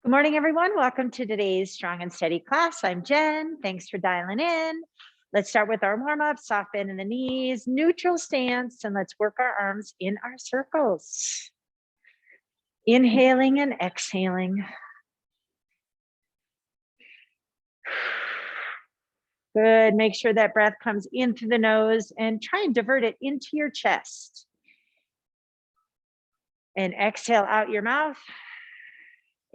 Good morning, everyone. Welcome to today's Strong and Steady class. I'm Jen. Thanks for dialing in. Let's start with our warm-up, soft bend in the knees, neutral stance, and let's work our arms in our circles. Inhaling and exhaling. Good. Make sure that breath comes in through the nose and try and divert it into your chest. And exhale out your mouth.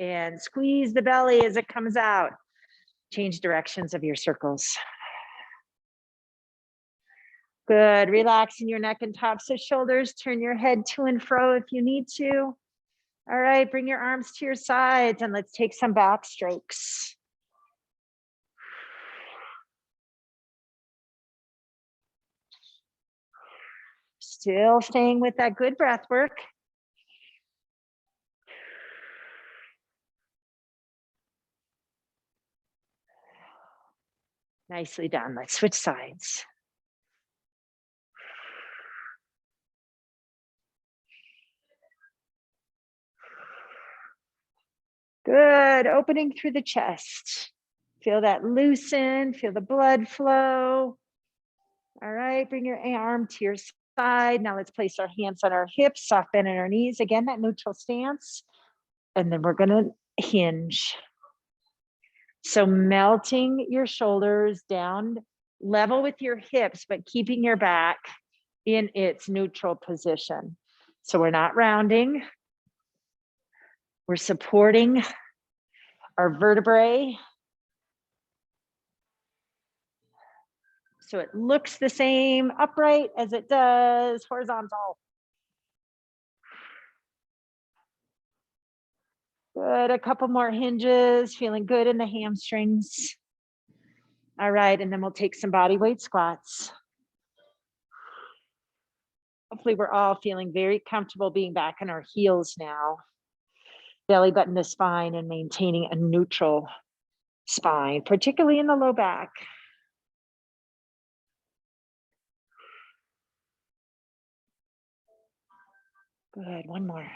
And squeeze the belly as it comes out. Change directions of your circles. Good. Relaxing your neck and tops of shoulders. Turn your head to and fro if you need to. All right, bring your arms to your sides and let's take some back strokes. Still staying with that good breath work. Nicely done. Let's switch sides. Good. Opening through the chest. Feel that loosen, feel the blood flow. All right, bring your arm to your side. Now let's place our hands on our hips, soft bend in our knees. Again, that neutral stance. And then we're going to hinge. So melting your shoulders down level with your hips, but keeping your back in its neutral position. So we're not rounding. We're supporting our vertebrae. So it looks the same upright as it does horizontal. Good, a couple more hinges, feeling good in the hamstrings. All right, and then we'll take some body weight squats. Hopefully we're all feeling very comfortable being back in our heels now. Belly button to spine and maintaining a neutral spine, particularly in the low back. Good, one more.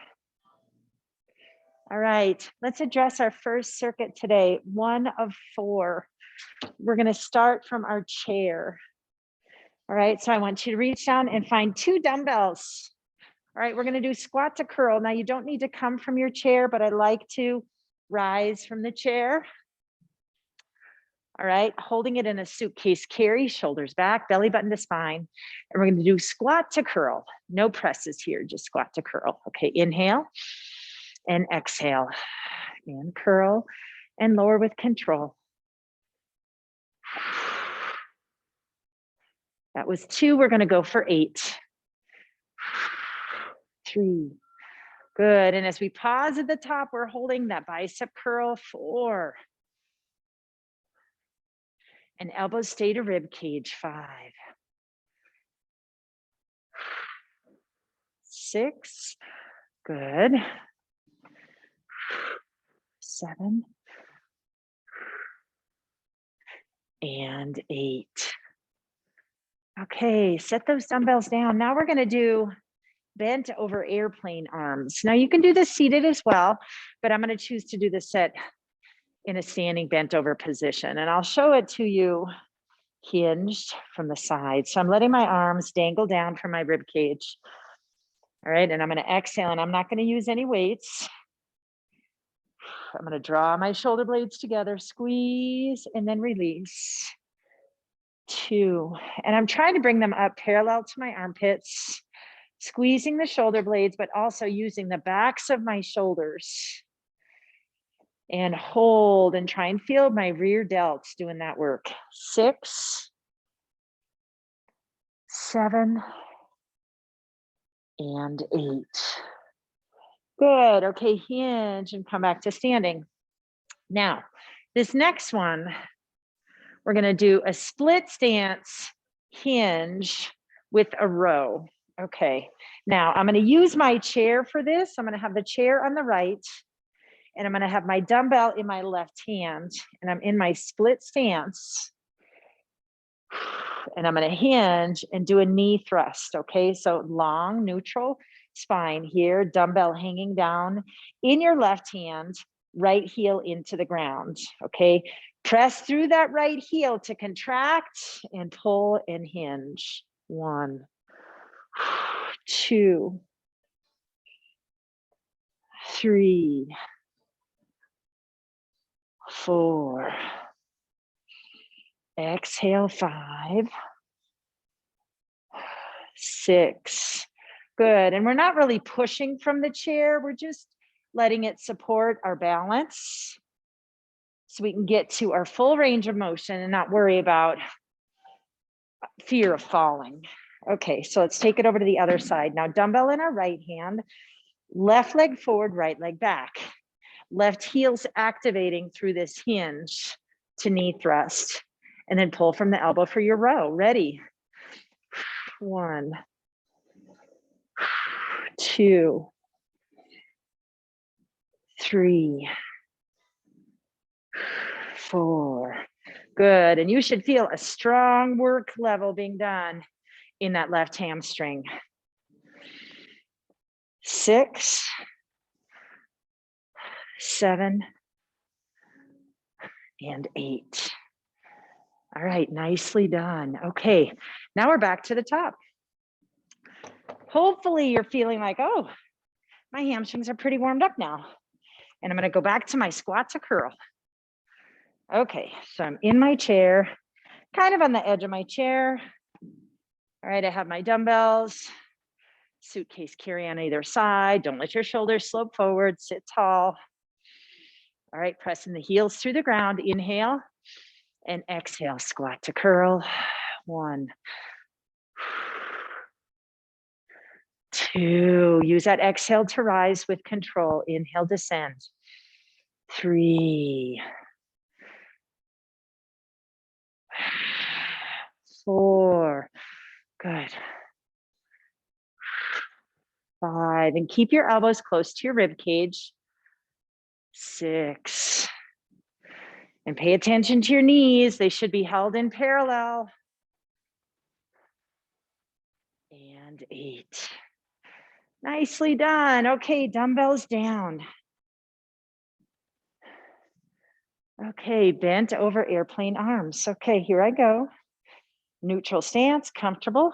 All right, let's address our first circuit today, 1 of 4. We're gonna start from our chair. All right, so I want you to reach down and find 2 dumbbells. All right, we're gonna do squat to curl. Now you don't need to come from your chair, but I like to rise from the chair. All right, holding it in a suitcase carry, shoulders back, belly button to spine. And we're gonna do squat to curl. No presses here, just squat to curl. Okay, inhale and exhale. And curl and lower with control. That was 2, we're gonna go for 8. 3, good. And as we pause at the top, we're holding that bicep curl. 4. And elbows stay to rib cage. 5. 6, good. 7. And 8. Okay, set those dumbbells down. Now we're gonna do bent over airplane arms. Now you can do this seated as well, but I'm gonna choose to do the set in a standing bent over position. And I'll show it to you hinged from the side. So I'm letting my arms dangle down from my rib cage. All right, and I'm gonna exhale, and I'm not gonna use any weights. I'm gonna draw my shoulder blades together, squeeze, and then release. 2, and I'm trying to bring them up parallel to my armpits, squeezing the shoulder blades, but also using the backs of my shoulders. And hold and try and feel my rear delts doing that work. 6, 7, and 8. Good, okay, hinge and come back to standing. Now, this next one, we're gonna do a split stance hinge with a row. Okay, now I'm gonna use my chair for this. I'm gonna have the chair on the right, and I'm gonna have my dumbbell in my left hand, and I'm in my split stance. And I'm gonna hinge and do a knee thrust, okay? So long, neutral spine here, dumbbell hanging down in your left hand, right heel into the ground, okay? Press through that right heel to contract and pull and hinge. 1, 2, 3, 4. Exhale, 5, 6. Good. And we're not really pushing from the chair. We're just letting it support our balance so we can get to our full range of motion and not worry about fear of falling. Okay, so let's take it over to the other side. Now, dumbbell in our right hand, left leg forward, right leg back. Left heel's activating through this hinge to knee thrust. And then pull from the elbow for your row. Ready? 1, 2, 3, 4. Good. And you should feel a strong work level being done in that left hamstring. 6, 7, and 8. All right, nicely done. Okay, now we're back to the top. Hopefully you're feeling like, oh, my hamstrings are pretty warmed up now. And I'm gonna go back to my squat to curl. Okay, so I'm in my chair, kind of on the edge of my chair. All right, I have my dumbbells, suitcase carry on either side. Don't let your shoulders slope forward, sit tall. All right, pressing the heels through the ground, inhale and exhale, squat to curl. 1, 2, use that exhale to rise with control. Inhale, descend. 3, 4, good. 5, and keep your elbows close to your rib cage. 6, and pay attention to your knees. They should be held in parallel. And 8. Nicely done. Okay, dumbbells down. Okay, bent over airplane arms. Okay, here I go. Neutral stance, comfortable.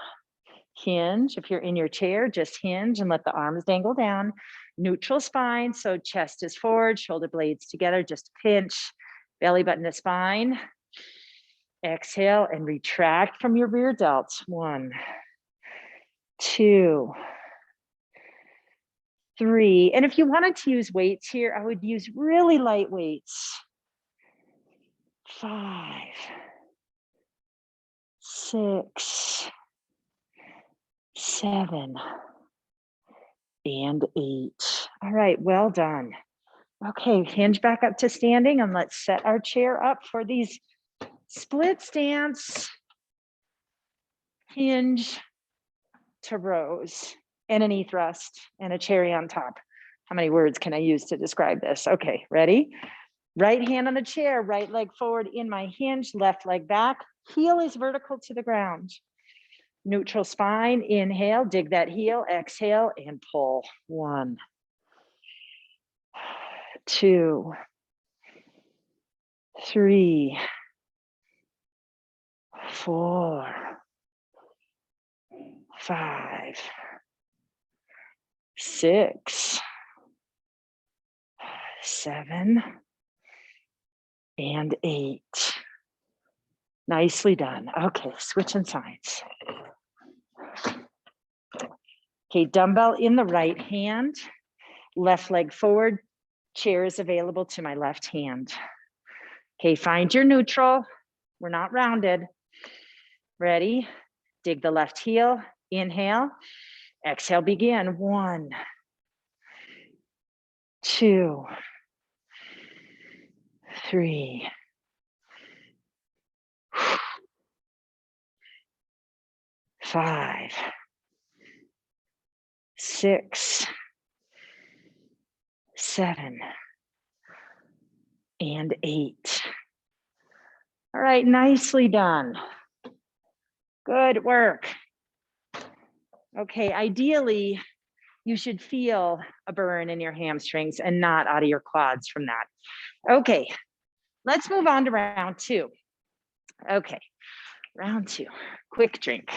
Hinge. If you're in your chair, just hinge and let the arms dangle down. Neutral spine, so chest is forward, shoulder blades together, just pinch, belly button to spine. Exhale and retract from your rear delts. 1, 2, 3. And if you wanted to use weights here, I would use really light weights. 5, 6, 7, and 8. All right, well done. Okay, hinge back up to standing and let's set our chair up for these split stance, hinge to rows, and a knee thrust and a cherry on top. How many words can I use to describe this? Okay, ready? Right hand on the chair, right leg forward in my hinge, left leg back, heel is vertical to the ground. Neutral spine, inhale, dig that heel, exhale, and pull. 1, 2, 3, 4, 5, 6, 7, and 8. Nicely done. Okay, switching sides. Okay, dumbbell in the right hand, left leg forward, chair is available to my left hand. Okay, find your neutral. We're not rounded. Ready? Dig the left heel, inhale, exhale, begin. 1, 2, 3, 5, 6, 7, and 8. All right, nicely done. Good work. Okay, ideally, you should feel a burn in your hamstrings and not out of your quads from that. Okay, let's move on to round two. Okay, round two, quick drink.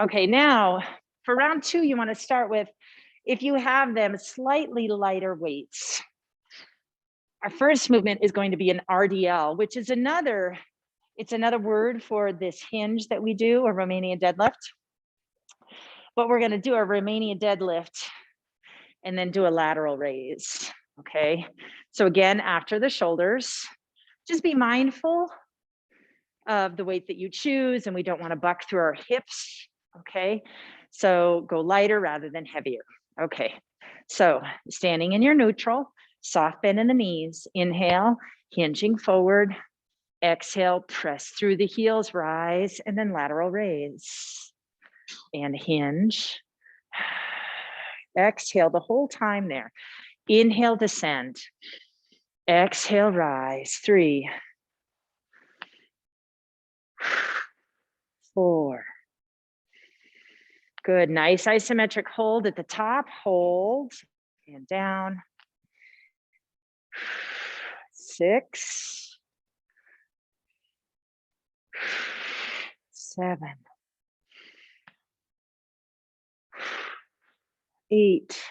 Okay, now for round two, you want to start with, if you have them, slightly lighter weights. Our first movement is going to be an RDL, which is another word for this hinge that we do, a Romanian deadlift. But we're going to do a Romanian deadlift and then do a lateral raise. Okay, so again, after the shoulders, just be mindful of the weight that you choose, and we don't want to buck through our hips. Okay, so go lighter rather than heavier. Okay, so standing in your neutral, soft bend in the knees, inhale, hinging forward, exhale, press through the heels, rise, and then lateral raise. And hinge, exhale the whole time there. Inhale, descend, exhale, rise, 3, 4. Good, nice isometric hold at the top, hold, and down. 6, 7, 8.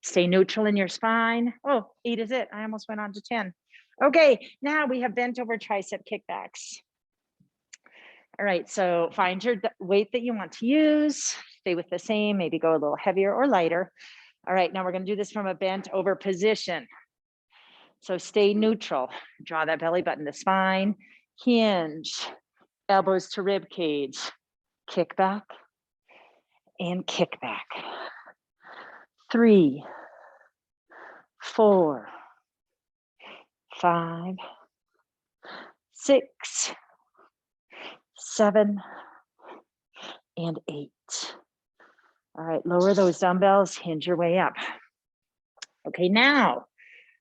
Stay neutral in your spine. Oh, 8 is it. I almost went on to 10. Okay, now we have bent over tricep kickbacks. All right, so find your weight that you want to use. Stay with the same, maybe go a little heavier or lighter. All right, now we're gonna do this from a bent over position. So stay neutral, draw that belly button to spine, hinge, elbows to rib cage, kick back and kick back. 3, 4, 5, 6, 7, and 8. All right, lower those dumbbells, hinge your way up. Okay, now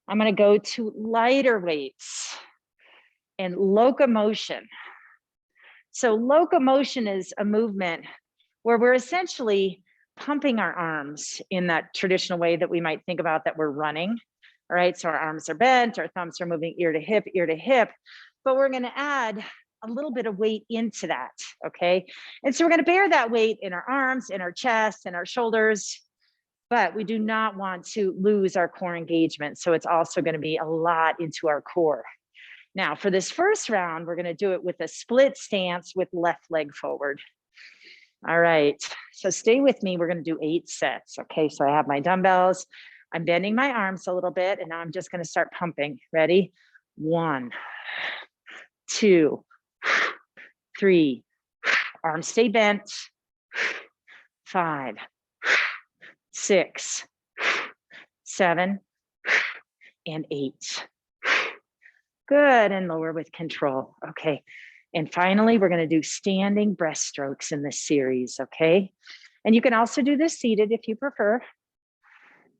I'm gonna go to lighter weights and locomotion. So locomotion is a movement where we're essentially pumping our arms in that traditional way that we might think about that we're running. All right, so our arms are bent, our thumbs are moving ear to hip, but we're gonna add a little bit of weight into that, okay? And so we're gonna bear that weight in our arms, in our chest, in our shoulders, but we do not want to lose our core engagement. So it's also gonna be a lot into our core. Now for this first round, we're gonna do it with a split stance with left leg forward. All right, so stay with me. We're gonna do 8 sets, okay? So I have my dumbbells. I'm bending my arms a little bit, and now I'm just gonna start pumping. Ready? 1, 2, 3, arms stay bent. 5, 6, 7, and 8. Good, and lower with control. Okay, and finally, we're gonna do standing breaststrokes in this series, okay? And you can also do this seated if you prefer.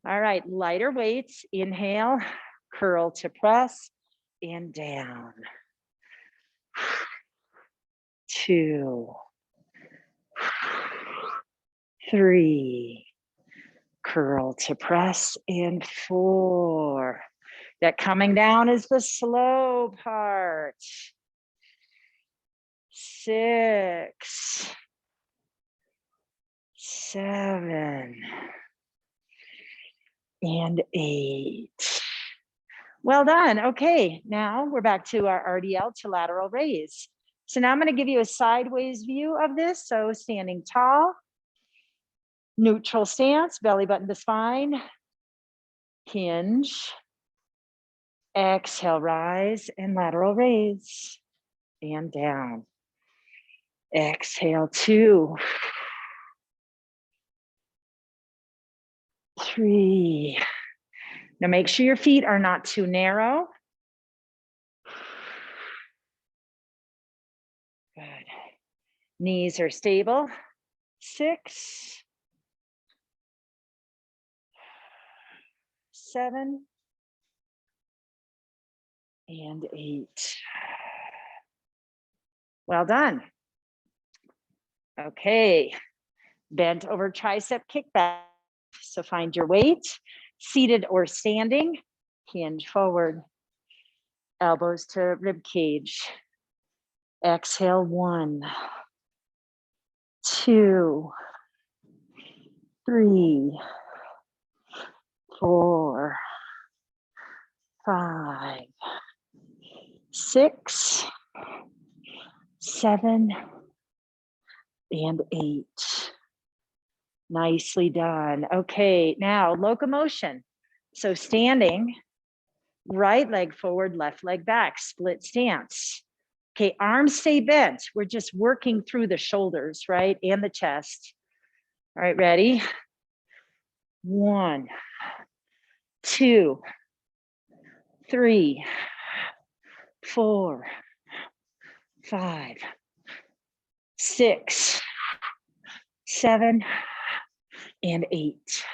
All right, lighter weights, inhale, curl to press, and down. 2, 3, curl to press, and 4. That coming down is the slow part. 6, 7, and 8. Well done. Okay, now we're back to our RDL to lateral raise. So now I'm going to give you a sideways view of this. So standing tall, neutral stance, belly button to spine, hinge, exhale, rise, and lateral raise, and down. Exhale, 2, 3. Now make sure your feet are not too narrow. Good. Knees are stable. 6, 7, and 8. Well done. Okay, bent over tricep kickback. So find your weight, seated or standing, hinge forward, elbows to rib cage. Exhale, 1, 2, 3, 4, 5, 6, 7, and 8. Nicely done. Okay, now locomotion. So standing, right leg forward, left leg back, split stance. Okay, arms stay bent. We're just working through the shoulders, right? And the chest. All right, ready? 1, 2, 3, 4, 5, 6, 7, and 8.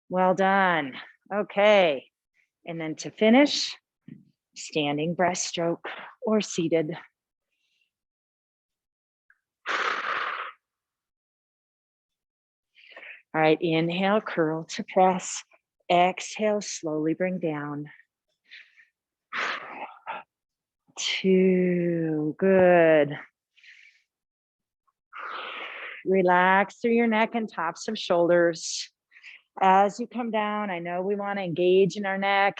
Well done. Okay. And then to finish, standing breaststroke or seated. All right, inhale, curl to press. Exhale, slowly bring down. 2, good. Relax through your neck and tops of shoulders. As you come down, I know we want to engage in our neck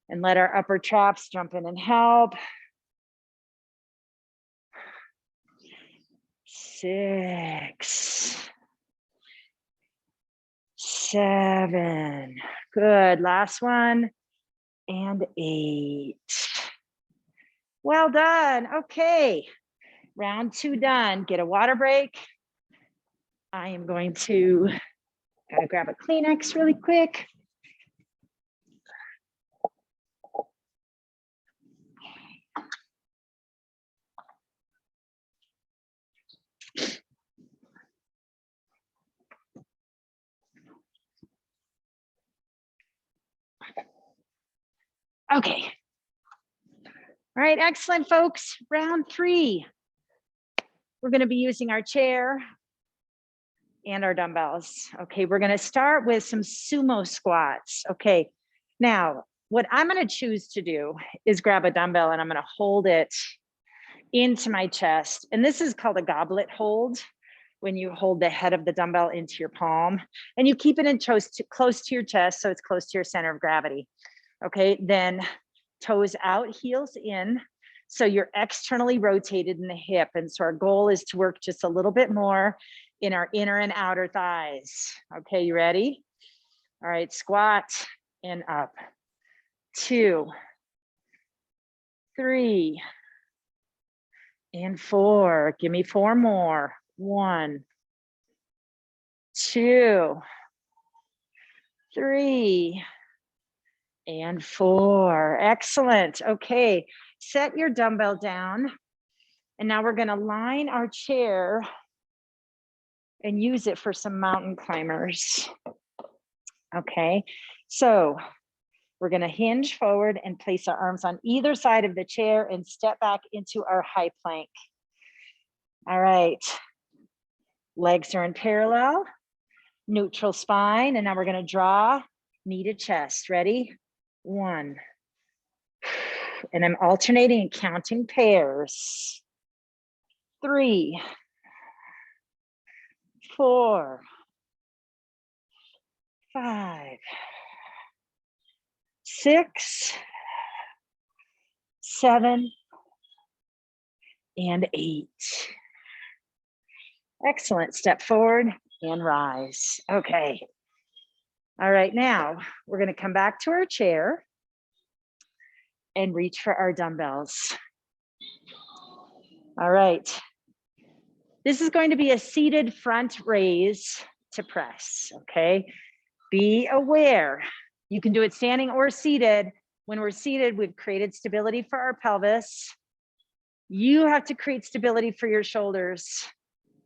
and let our upper traps jump in and help. 6, 7, good. Last one, and 8. Well done. Okay, round 2 done. Get a water break. I am going to grab a Kleenex really quick. Okay. All right, excellent, folks. Round 3. We're going to be using our chair and our dumbbells. Okay, we're going to start with some sumo squats. Okay, now what I'm going to choose to do is grab a dumbbell and I'm going to hold it into my chest. And this is called a goblet hold, when you hold the head of the dumbbell into your palm and you keep it in close to your chest, so it's close to your center of gravity. Okay, then toes out, heels in. So you're externally rotated in the hip. And so our goal is to work just a little bit more in our inner and outer thighs. Okay, you ready? All right, squat and up. 2, 3, and 4. Give me 4 more. 1, 2, 3, and 4. Excellent. Okay, set your dumbbell down. And now we're going to line our chair and use it for some mountain climbers. Okay, so we're going to hinge forward and place our arms on either side of the chair and step back into our high plank. All right, legs are in parallel, neutral spine, and now we're going to draw knee to chest. Ready? 1. And I'm alternating and counting pairs. 3, 4, 5, 6, 7, and 8. Excellent. Step forward and rise. Okay. All right, now we're going to come back to our chair and reach for our dumbbells. All right. This is going to be a seated front raise to press, okay? Be aware. You can do it standing or seated. When we're seated, we've created stability for our pelvis. You have to create stability for your shoulders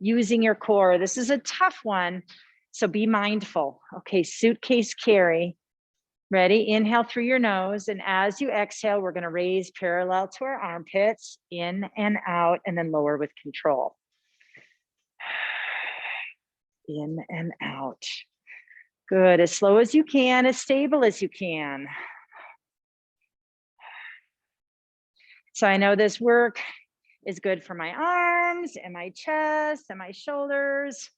using your core. This is a tough one, so be mindful. Okay, suitcase carry. Ready? Inhale through your nose. And as you exhale, we're going to raise parallel to our armpits, in and out, and then lower with control. In and out. Good. As slow as you can, as stable as you can. So I know this work is good for my arms and my chest and my shoulders,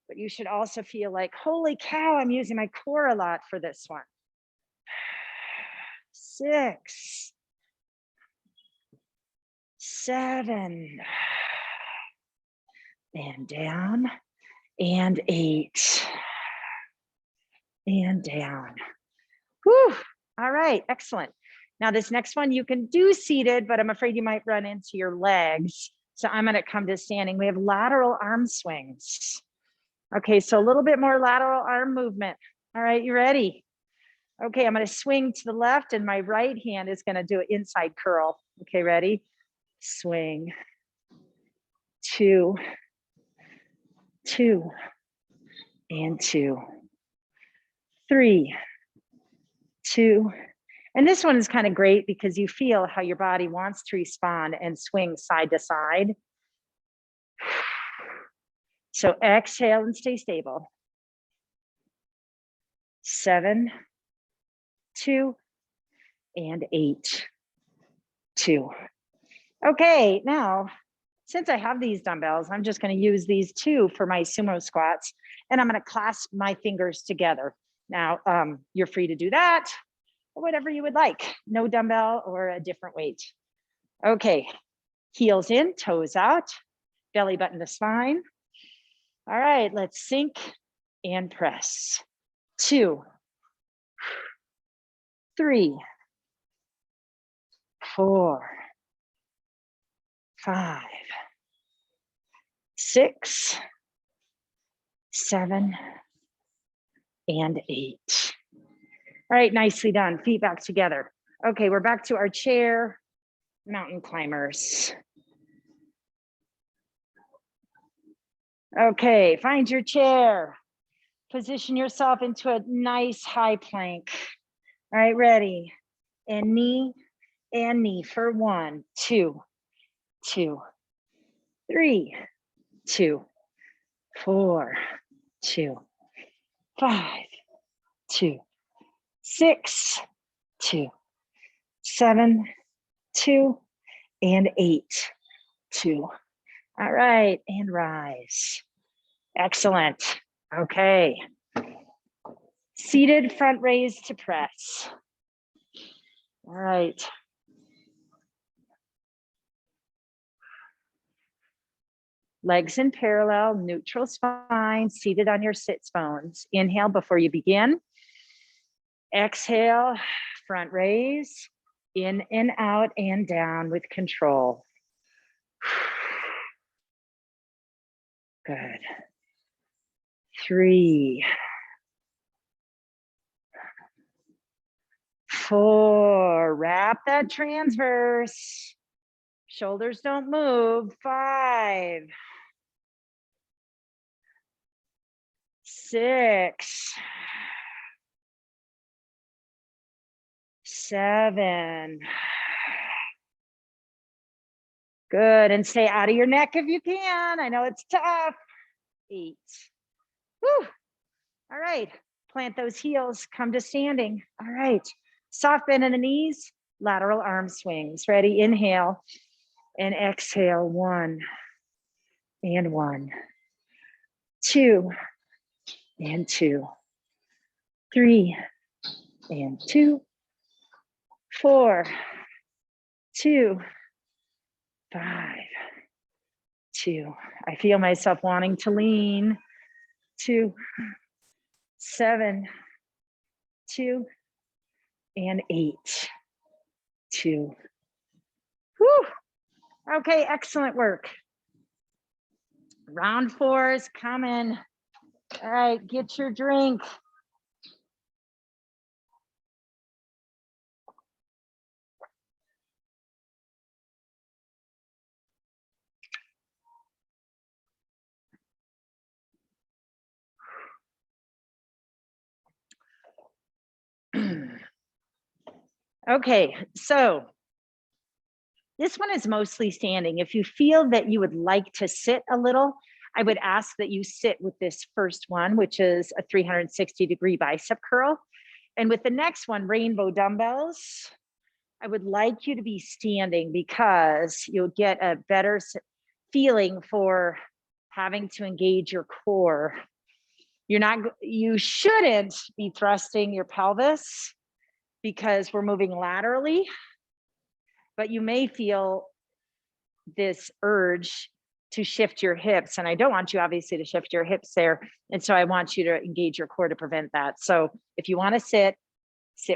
but you should also feel like, holy cow, I'm using my core a lot for this one. 6, 7, and down, and 8, and down. Whew. All right, excellent. Now this next one you can do seated, but I'm afraid you might run into your legs. So I'm gonna come to standing. We have lateral arm swings. Okay, so a little bit more lateral arm movement. All right, you ready? Okay, I'm gonna swing to the left and my right hand is gonna do an inside curl. Okay, ready? Swing, 2, 2, and 2, 3, 2. And this one is kind of great because you feel how your body wants to respond and swing side to side. So exhale and stay stable. 7, 2, and 8, 2. Okay, now, since I have these dumbbells, I'm just going to use these 2 for my sumo squats, and I'm going to clasp my fingers together. Now, you're free to do that or whatever you would like. No dumbbell or a different weight. Okay, heels in, toes out, belly button to spine. All right, let's sink and press. 2, 3, 4, 5, 6, 7, and 8. All right, nicely done. Feet back together. Okay, we're back to our chair mountain climbers. Okay, find your chair. Position yourself into a nice high plank. All right, ready? And knee for 1, 2, 2, 3, 2, 4, 2, 5, 2, 6, 2, 7, 2, and 8, 2. All right, and rise. Excellent. Okay. Seated front raise to press. All right. Legs in parallel, neutral spine, seated on your sits bones. Inhale before you begin. Exhale, front raise, in and out and down with control. Good. 3, 4, wrap that transverse. Shoulders don't move. 5, 6, 7. Good, and stay out of your neck if you can. I know it's tough. 8. Whew. All right, plant those heels, come to standing. All right, soft bend in the knees, lateral arm swings. Ready, inhale and exhale. 1 and 1, 2 and 2, 3 and 2, 4, 2, 5, 2. I feel myself wanting to lean. 2, 7, 2, and 8, 2. Whew. Okay, excellent work. Round 4 is coming. All right, get your drink. Okay, so this one is mostly standing. If you feel that you would like to sit a little, I would ask that you sit with this first one, which is a 360-degree bicep curl. And with the next one, rainbow dumbbells, I would like you to be standing because you'll get a better feeling for having to engage your core. You shouldn't be thrusting your pelvis because we're moving laterally, but you may feel this urge to shift your hips. And I don't want you obviously to shift your hips there. And so I want you to engage your core to prevent that. So if you want to sit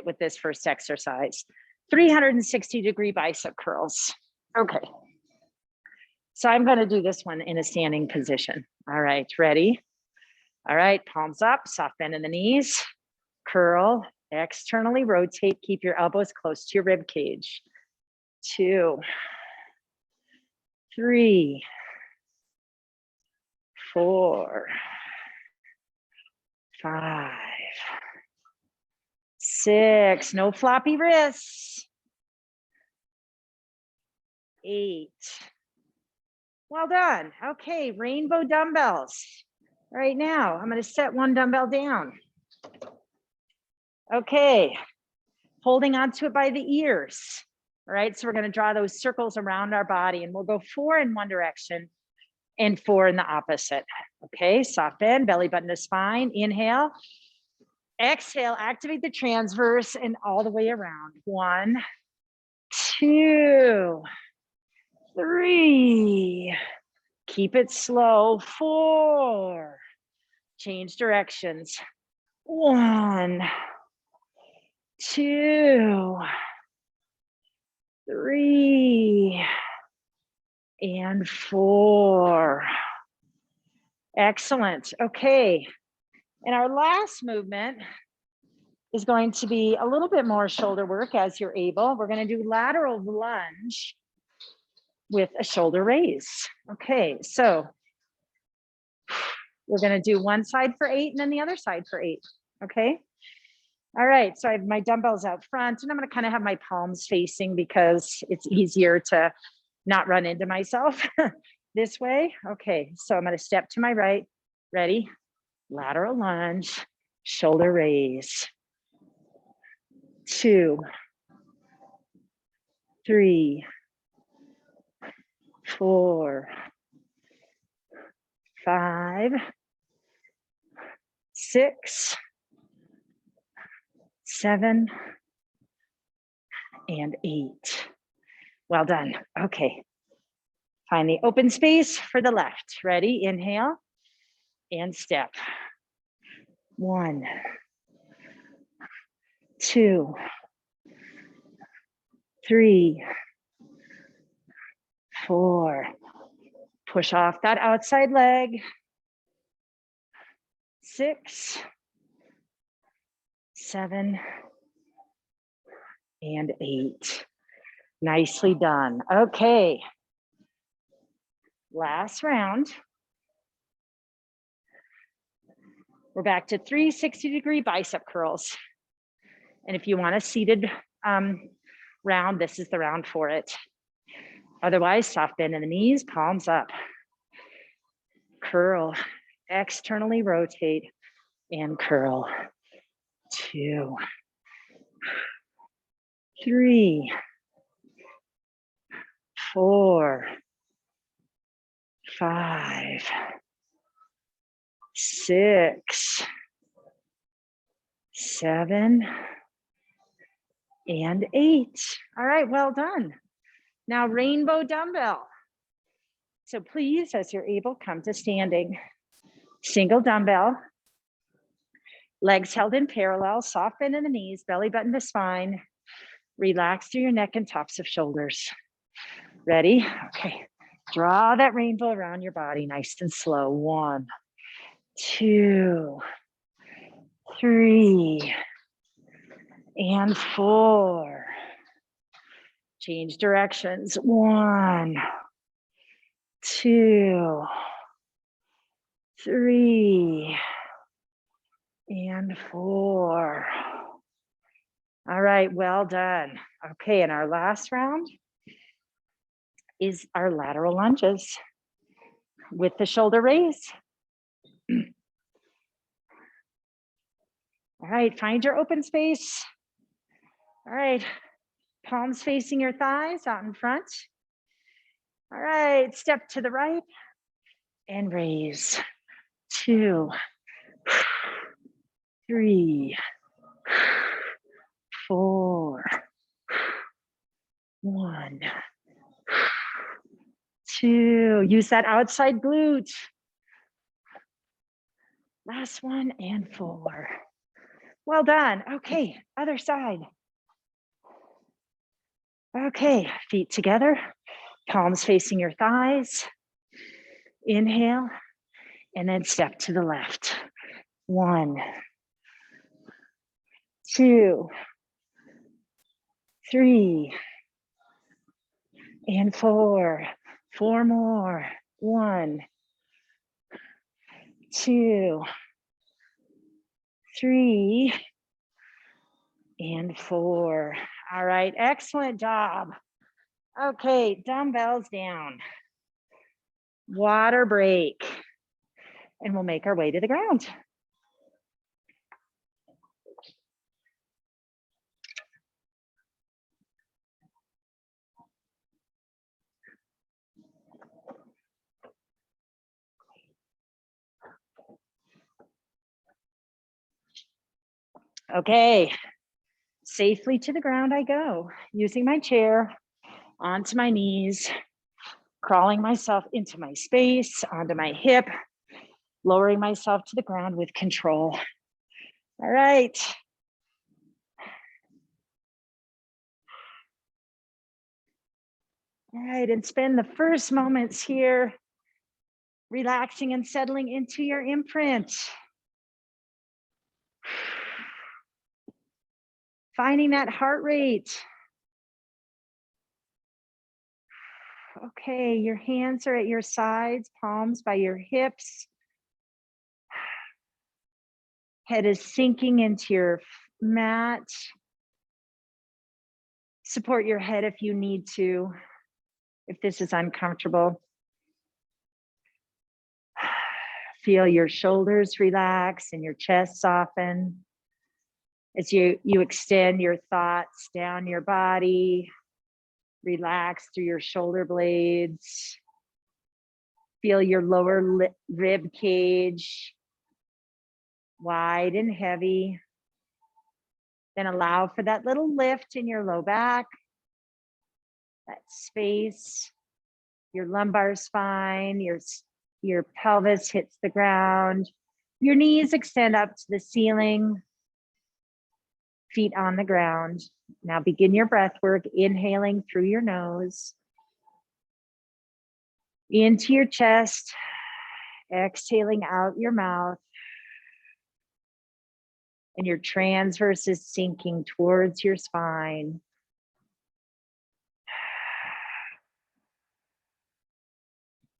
with this first exercise. 360-degree bicep curls. Okay. So I'm going to do this one in a standing position. All right, ready? All right, palms up, soft bend in the knees, curl, externally rotate, keep your elbows close to your rib cage. 2, 3, 4, 5, 6, no floppy wrists. 8. Well done. Okay, rainbow dumbbells. All right, now I'm going to set one dumbbell down. Okay, holding onto it by the ears. All right, so we're going to draw those circles around our body and we'll go 4 in one direction and 4 in the opposite. Okay, soft bend, belly button to spine. Inhale. Exhale, activate the transverse and all the way around. 1, 2, 3. Keep it slow. 4. Change directions. 1, 2, 3, and 4. Excellent. Okay. And our last movement is going to be a little bit more shoulder work as you're able. We're going to do lateral lunge with a shoulder raise. Okay, so we're going to do one side for 8 and then the other side for 8. Okay. All right, so I have my dumbbells out front and I'm going to kind of have my palms facing because it's easier to not run into myself this way. Okay, so I'm going to step to my right. Ready? Lateral lunge, shoulder raise. 2, 3, 4, 5, 6, 7, and 8. Well done. Okay. Find the open space for the left. Ready? Inhale and step. 1, 2, 3, 4. Push off that outside leg. 6, 7, and 8. Nicely done. Okay. Last round. We're back to 360-degree bicep curls. And if you want a seated round, this is the round for it. Otherwise, soft bend in the knees, palms up. Curl, externally rotate, and curl. 2, 3, 4, 5, 6, 7, and 8. All right, well done. Now rainbow dumbbell. So please, as you're able, come to standing. Single dumbbell, legs held in parallel, soft bend in the knees, belly button to spine. Relax through your neck and tops of shoulders. Ready? Okay. Draw that rainbow around your body, nice and slow. 1, 2, 3, and 4. Change directions. 1, 2, 3, and 4. All right, well done. Okay, and our last round is our lateral lunges with the shoulder raise. All right, find your open space. All right, palms facing your thighs out in front. All right, step to the right and raise. 2, 3, 4, 1, 2. Use that outside glute. Last one and 4. Well done. Okay, other side. Okay, feet together, palms facing your thighs. Inhale, and then step to the left. 1, 2, 3, and 4. 4 more. 1, 2, 3, and 4. All right, excellent job. Okay, dumbbells down. Water break. And we'll make our way to the ground. Okay, safely to the ground I go, using my chair, onto my knees, crawling myself into my space, onto my hip, lowering myself to the ground with control. All right. All right, and spend the first moments here relaxing and settling into your imprint. Finding that heart rate. Okay, your hands are at your sides, palms by your hips. Head is sinking into your mat. Support your head if you need to, if this is uncomfortable. Feel your shoulders relax and your chest soften as you extend your thoughts down your body. Relax through your shoulder blades. Feel your lower rib cage wide and heavy. Then allow for that little lift in your low back, that space, your lumbar spine, your pelvis hits the ground, your knees extend up to the ceiling, feet on the ground. Now begin your breath work, inhaling through your nose, into your chest, exhaling out your mouth. And your transverse is sinking towards your spine.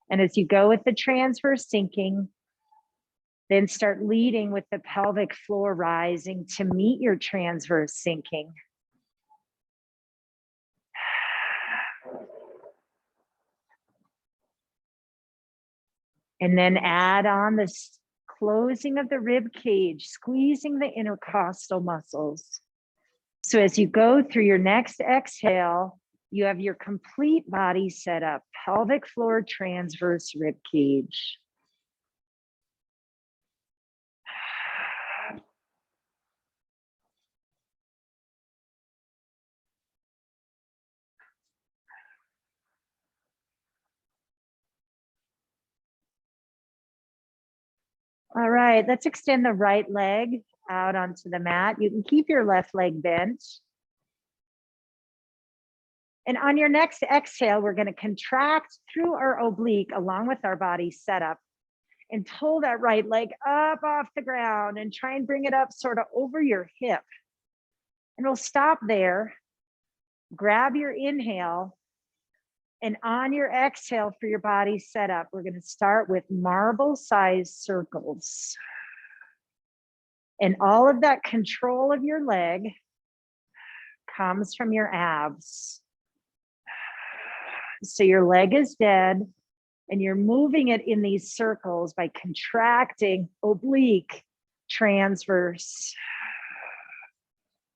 And as you go with the transverse sinking, then start leading with the pelvic floor rising to meet your transverse sinking. And then add on this closing of the rib cage, squeezing the intercostal muscles. So as you go through your next exhale, you have your complete body set up, pelvic floor, transverse rib cage. All right, let's extend the right leg out onto the mat. You can keep your left leg bent. And on your next exhale, we're going to contract through our oblique along with our body setup and pull that right leg up off the ground and try and bring it up sort of over your hip. And we'll stop there, grab your inhale, and on your exhale for your body setup, we're going to start with marble-sized circles. And all of that control of your leg comes from your abs. So your leg is dead and you're moving it in these circles by contracting oblique, transverse,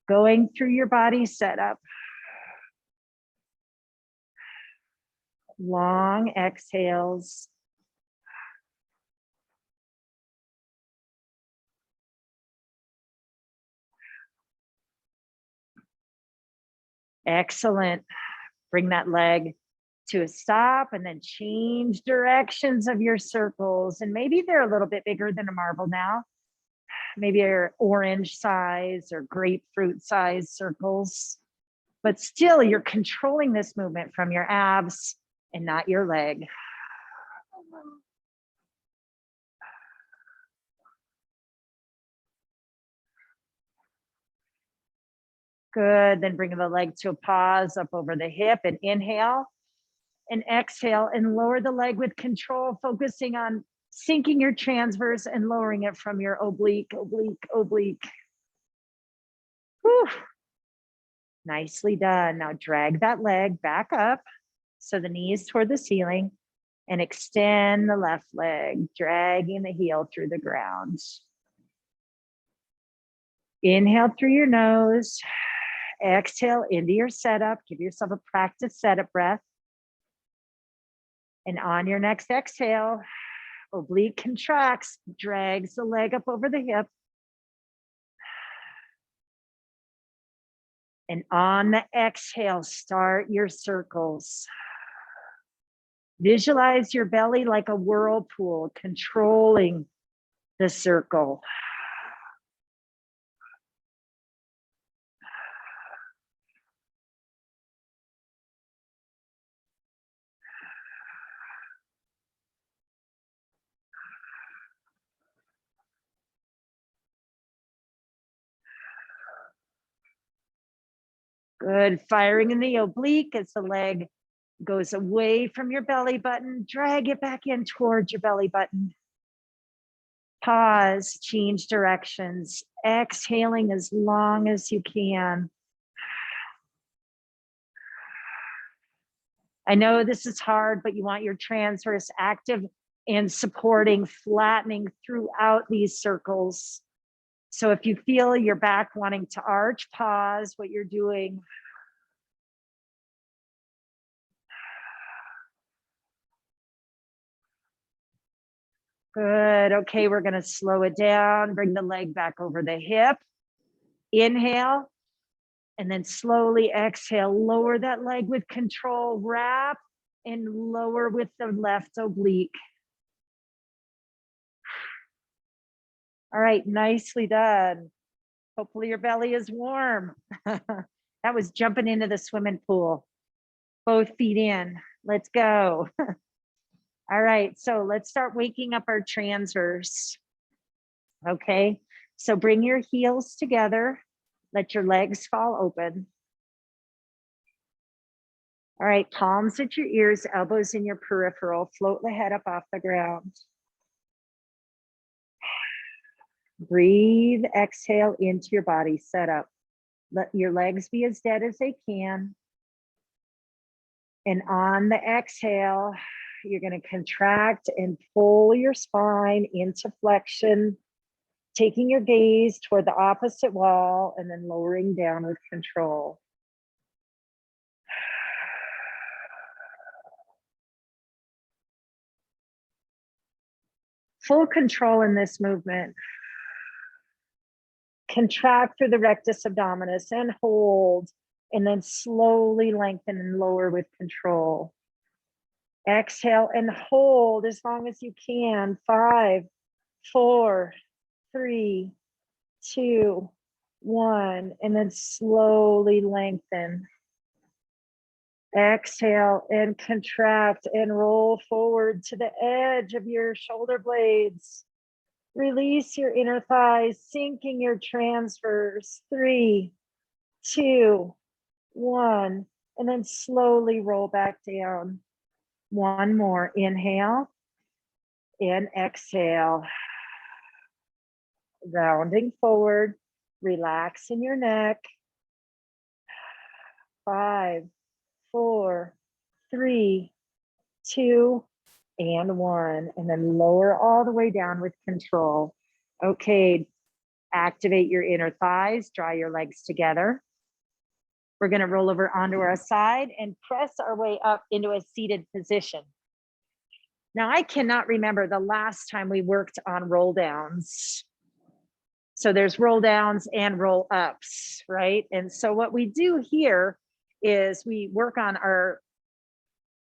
going through your body setup. Long exhales. Excellent. Bring that leg to a stop and then change directions of your circles. And maybe they're a little bit bigger than a marble now. Maybe they're orange size or grapefruit size circles. But still, you're controlling this movement from your abs and not your leg. Good, then bring the leg to a pause up over the hip and inhale and exhale and lower the leg with control, focusing on sinking your transverse and lowering it from your oblique, oblique, oblique. Whew. Nicely done. Now drag that leg back up so the knees toward the ceiling and extend the left leg, dragging the heel through the ground. Inhale through your nose. Exhale into your setup. Give yourself a practice setup breath. And on your next exhale, oblique contracts, drags the leg up over the hip. And on the exhale, start your circles. Visualize your belly like a whirlpool, controlling the circle. Good, firing in the oblique as the leg goes away from your belly button, drag it back in towards your belly button. Pause, change directions, exhaling as long as you can. I know this is hard, but you want your transverse active and supporting, flattening throughout these circles. So if you feel your back wanting to arch, pause what you're doing. Good. Okay, we're going to slow it down. Bring the leg back over the hip. Inhale. And then slowly exhale. Lower that leg with control. Wrap and lower with the left oblique. All right, nicely done. Hopefully your belly is warm. That was jumping into the swimming pool. Both feet in. Let's go. All right, so let's start waking up our transverse. Okay, so bring your heels together. Let your legs fall open. All right, palms at your ears, elbows in your peripheral. Float the head up off the ground. Breathe, exhale into your body, set up. Let your legs be as dead as they can. And on the exhale, you're going to contract and pull your spine into flexion, taking your gaze toward the opposite wall and then lowering down with control. Full control in this movement. Contract through the rectus abdominis and hold, and then slowly lengthen and lower with control. Exhale and hold as long as you can. 5, 4, 3, 2, 1, and then slowly lengthen. Exhale and contract and roll forward to the edge of your shoulder blades. Release your inner thighs, sinking your transverse. 3, 2, 1, and then slowly roll back down. One more. Inhale and exhale. Rounding forward, relax in your neck. 5, 4, 3, 2, and 1. And then lower all the way down with control. Okay, activate your inner thighs, draw your legs together. We're going to roll over onto our side and press our way up into a seated position. Now, I cannot remember the last time we worked on roll downs. So there's roll downs and roll ups, right? And so what we do here is we work on our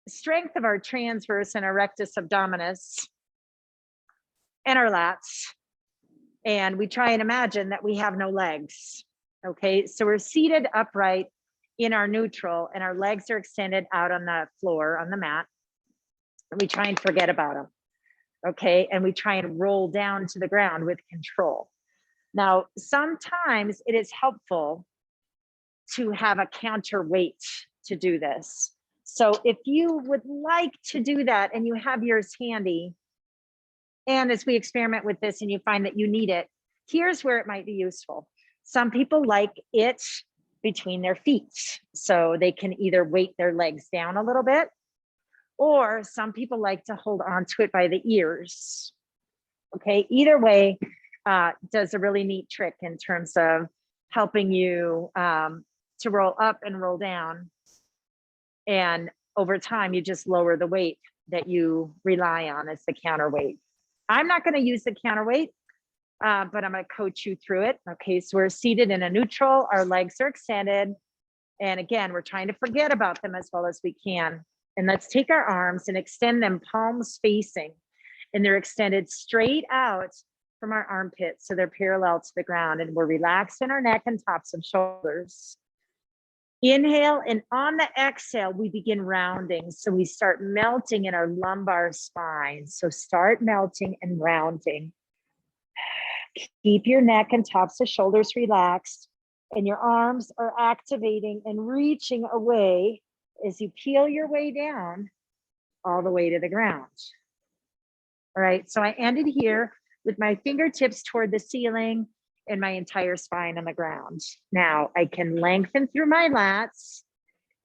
strength of our transverse and our rectus abdominis and our lats. And we try and imagine that we have no legs. Okay, so we're seated upright in our neutral and our legs are extended out on the floor, on the mat. And we try and forget about them. Okay, and we try and roll down to the ground with control. Now, sometimes it is helpful to have a counterweight to do this. So if you would like to do that and you have yours handy, and as we experiment with this and you find that you need it, here's where it might be useful. Some people like it between their feet, so they can either weight their legs down a little bit, or some people like to hold on to it by the ears. Okay, either way does a really neat trick in terms of helping you to roll up and roll down. And over time, you just lower the weight that you rely on as the counterweight. I'm not going to use the counterweight, but I'm going to coach you through it. Okay, so we're seated in a neutral, our legs are extended. And again, we're trying to forget about them as well as we can. And let's take our arms and extend them palms facing. And they're extended straight out from our armpits, so they're parallel to the ground. And we're relaxed in our neck and tops of shoulders. Inhale, and on the exhale, we begin rounding. So we start melting in our lumbar spine. So start melting and rounding. Keep your neck and tops of shoulders relaxed, and your arms are activating and reaching away as you peel your way down all the way to the ground. All right, so I ended here with my fingertips toward the ceiling and my entire spine on the ground. Now I can lengthen through my lats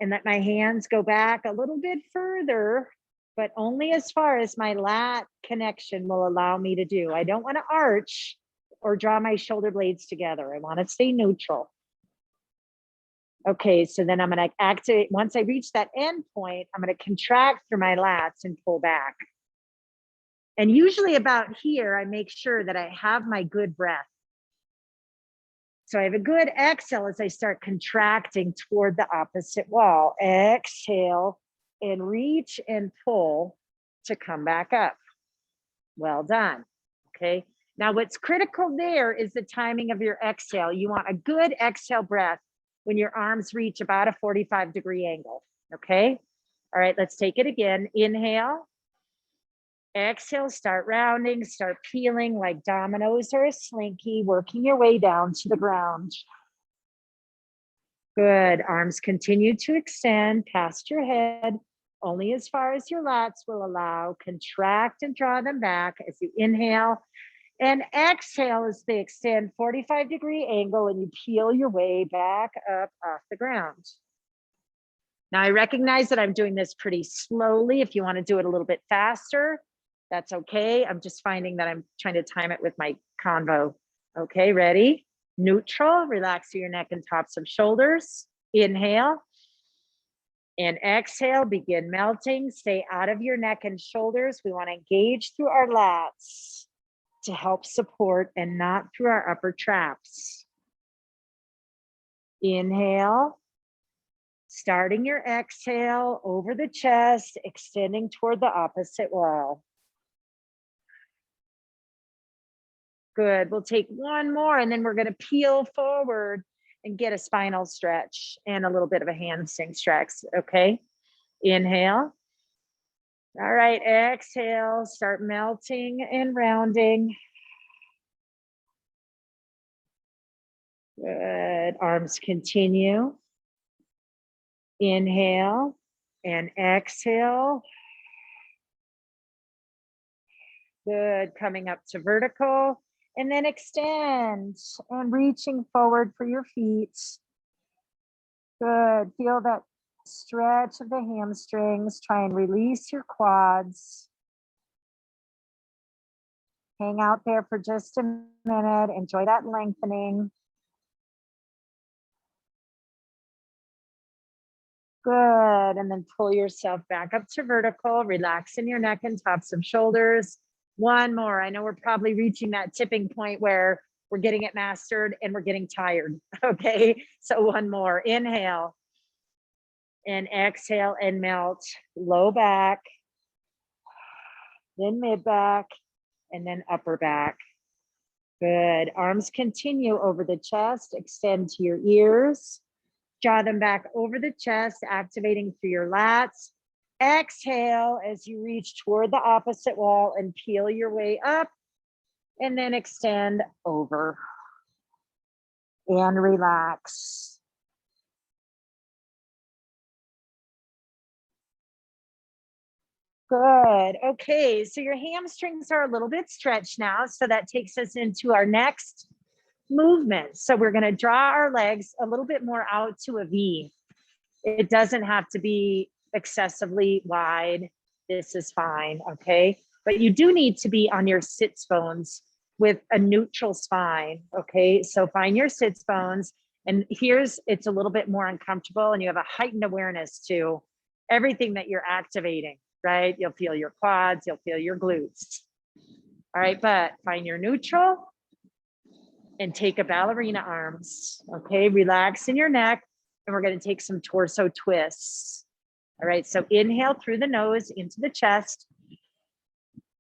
and let my hands go back a little bit further, but only as far as my lat connection will allow me to do. I don't want to arch or draw my shoulder blades together. I want to stay neutral. Okay, so then I'm going to activate. Once I reach that end point, I'm going to contract through my lats and pull back. And usually about here, I make sure that I have my good breath. So I have a good exhale as I start contracting toward the opposite wall. Exhale and reach and pull to come back up. Well done. Okay. Now what's critical there is the timing of your exhale. You want a good exhale breath when your arms reach about a 45-degree angle. Okay. All right, let's take it again. Inhale. Exhale, start rounding, start peeling like dominoes or a slinky, working your way down to the ground. Good. Arms continue to extend past your head, only as far as your lats will allow. Contract and draw them back as you inhale, and exhale as they extend 45-degree angle and you peel your way back up off the ground. Now I recognize that I'm doing this pretty slowly. If you want to do it a little bit faster, that's okay. I'm just finding that I'm trying to time it with my convo. Okay, ready? Neutral, relax through your neck and tops of shoulders. Inhale and exhale, begin melting. Stay out of your neck and shoulders. We want to engage through our lats to help support and not through our upper traps. Inhale, starting your exhale over the chest, extending toward the opposite wall. Good. We'll take one more and then we're going to peel forward and get a spinal stretch and a little bit of a hamstring stretch. Okay. Inhale. All right. Exhale. Start melting and rounding. Good. Arms continue. Inhale and exhale. Good. Coming up to vertical. And then extend and reaching forward for your feet. Good. Feel that stretch of the hamstrings. Try and release your quads. Hang out there for just a minute. Enjoy that lengthening. Good. And then pull yourself back up to vertical. Relax in your neck and tops of shoulders. One more. I know we're probably reaching that tipping point where we're getting it mastered and we're getting tired. Okay. So one more. Inhale and exhale and melt. Low back, then mid back, and then upper back. Good. Arms continue over the chest. Extend to your ears. Draw them back over the chest, activating through your lats. Exhale as you reach toward the opposite wall and peel your way up, and then extend over and relax. Good. Okay, so your hamstrings are a little bit stretched now, so that takes us into our next movement. So we're going to draw our legs a little bit more out to a V. It doesn't have to be excessively wide. This is fine, okay? But you do need to be on your sits bones with a neutral spine, okay? So find your sits bones, and it's a little bit more uncomfortable, and you have a heightened awareness to everything that you're activating, right? You'll feel your quads, you'll feel your glutes. All right, but find your neutral and take a ballerina arms, okay? Relax in your neck, and we're gonna take some torso twists. All right, so inhale through the nose into the chest,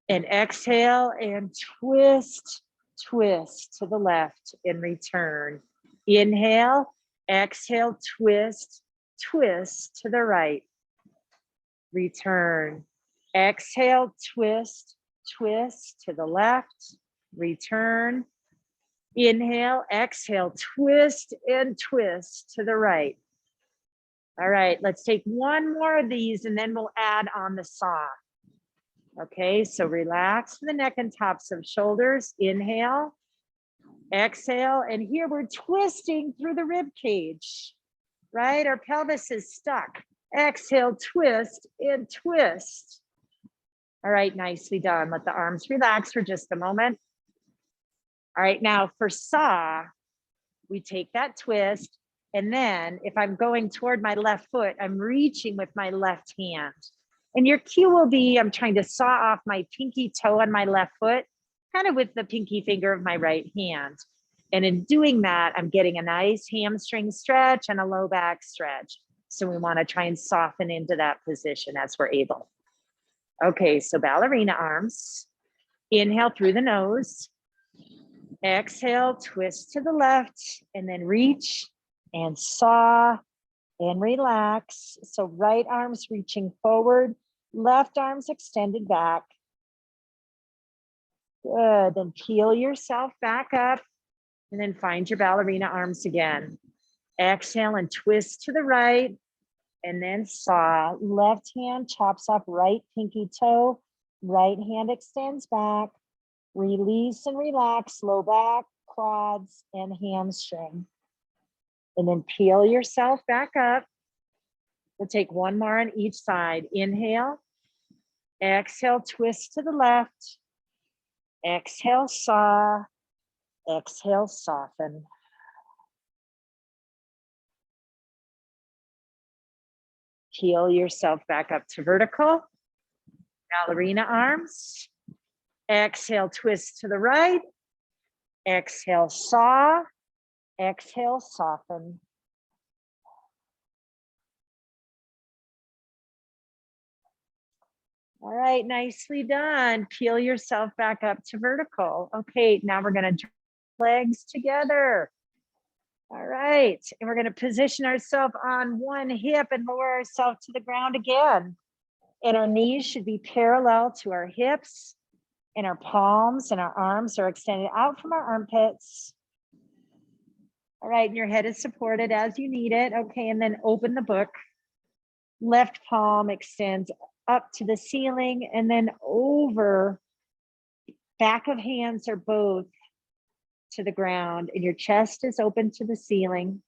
and exhale and twist, twist to the left and return. Inhale, exhale, twist, twist to the right, return. Exhale, twist, twist to the left, return. Inhale, exhale, twist and twist to the right. All right, let's take one more of these and then we'll add on the saw. Okay, so relax the neck and tops of shoulders. Inhale, exhale, and here we're twisting through the rib cage, right? Our pelvis is stuck. Exhale, twist and twist. All right, nicely done. Let the arms relax for just a moment. All right, now for saw, we take that twist, and then if I'm going toward my left foot, I'm reaching with my left hand. And your cue will be, I'm trying to saw off my pinky toe on my left foot, kind of with the pinky finger of my right hand. And in doing that, I'm getting a nice hamstring stretch and a low back stretch. So we want to try and soften into that position as we're able. Okay, so ballerina arms. Inhale through the nose. Exhale, twist to the left, and then reach and saw and relax. So right arms reaching forward, left arms extended back. Good, then peel yourself back up and then find your ballerina arms again. Exhale and twist to the right, and then saw. Left hand chops off right pinky toe, right hand extends back. Release and relax, low back, quads, and hamstring. And then peel yourself back up. We'll take one more on each side. Inhale, exhale, twist to the left. Exhale, saw. Exhale, soften. Peel yourself back up to vertical. Ballerina arms. Exhale, twist to the right. Exhale, saw. Exhale, soften. All right, nicely done. Peel yourself back up to vertical. Okay, now we're gonna draw legs together. All right, and we're gonna position ourselves on one hip and lower ourselves to the ground again. And our knees should be parallel to our hips, and our palms and our arms are extended out from our armpits. All right, and your head is supported as you need it. Okay, and then open the book. Left palm extends up to the ceiling and then over. Back of hands are both to the ground, and your chest is open to the ceiling.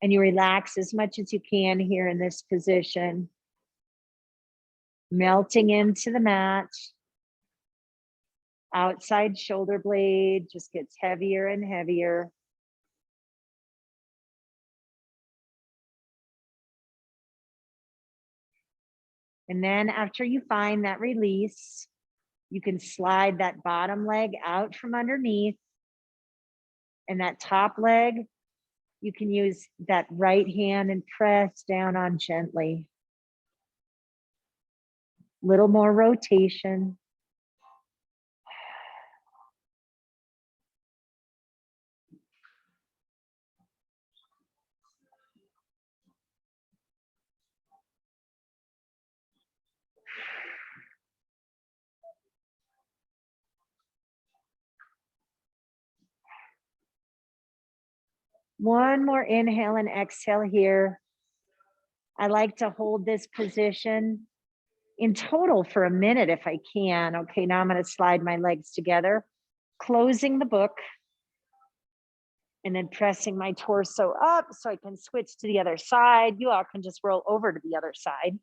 And you relax as much as you can here in this position. Melting into the mat. Outside shoulder blade just gets heavier and heavier. And then after you find that release, you can slide that bottom leg out from underneath. And that top leg, you can use that right hand and press down on gently. Little more rotation. One more inhale and exhale here. I like to hold this position in total for a minute if I can. Okay, now I'm going to slide my legs together, closing the book, and then pressing my torso up so I can switch to the other side. You all can just roll over to the other side.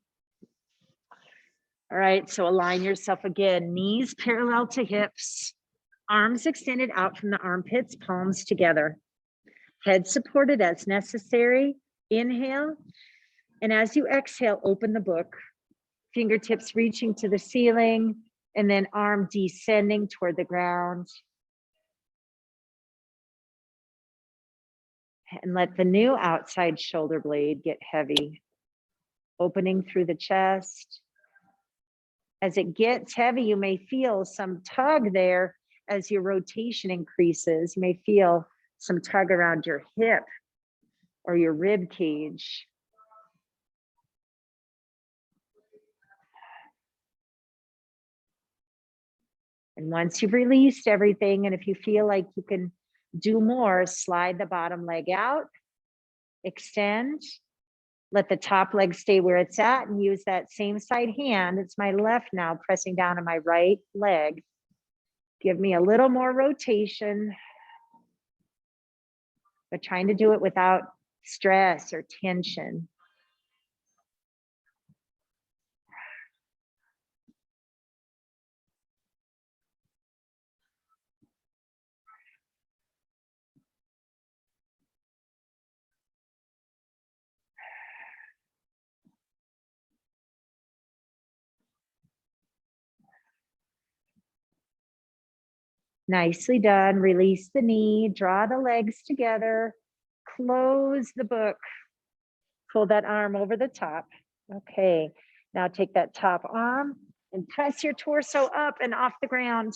All right, so align yourself again, knees parallel to hips, arms extended out from the armpits, palms together. Head supported as necessary. Inhale. And as you exhale, open the book. Fingertips reaching to the ceiling and then arm descending toward the ground. And let the new outside shoulder blade get heavy. Opening through the chest. As it gets heavy, you may feel some tug there as your rotation increases. You may feel some tug around your hip or your rib cage. And once you've released everything, and if you feel like you can do more, slide the bottom leg out, extend, let the top leg stay where it's at, and use that same side hand. It's my left now, pressing down on my right leg. Give me a little more rotation, but trying to do it without stress or tension. Nicely done. Release the knee, draw the legs together, close the book, pull that arm over the top. Okay, now take that top arm and press your torso up and off the ground.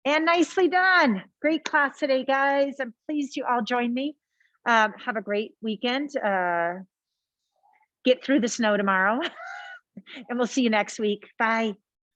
And nicely done. Great class today, guys. I'm pleased you all joined me. Have a great weekend. Get through the snow tomorrow and we'll see you next week. Bye.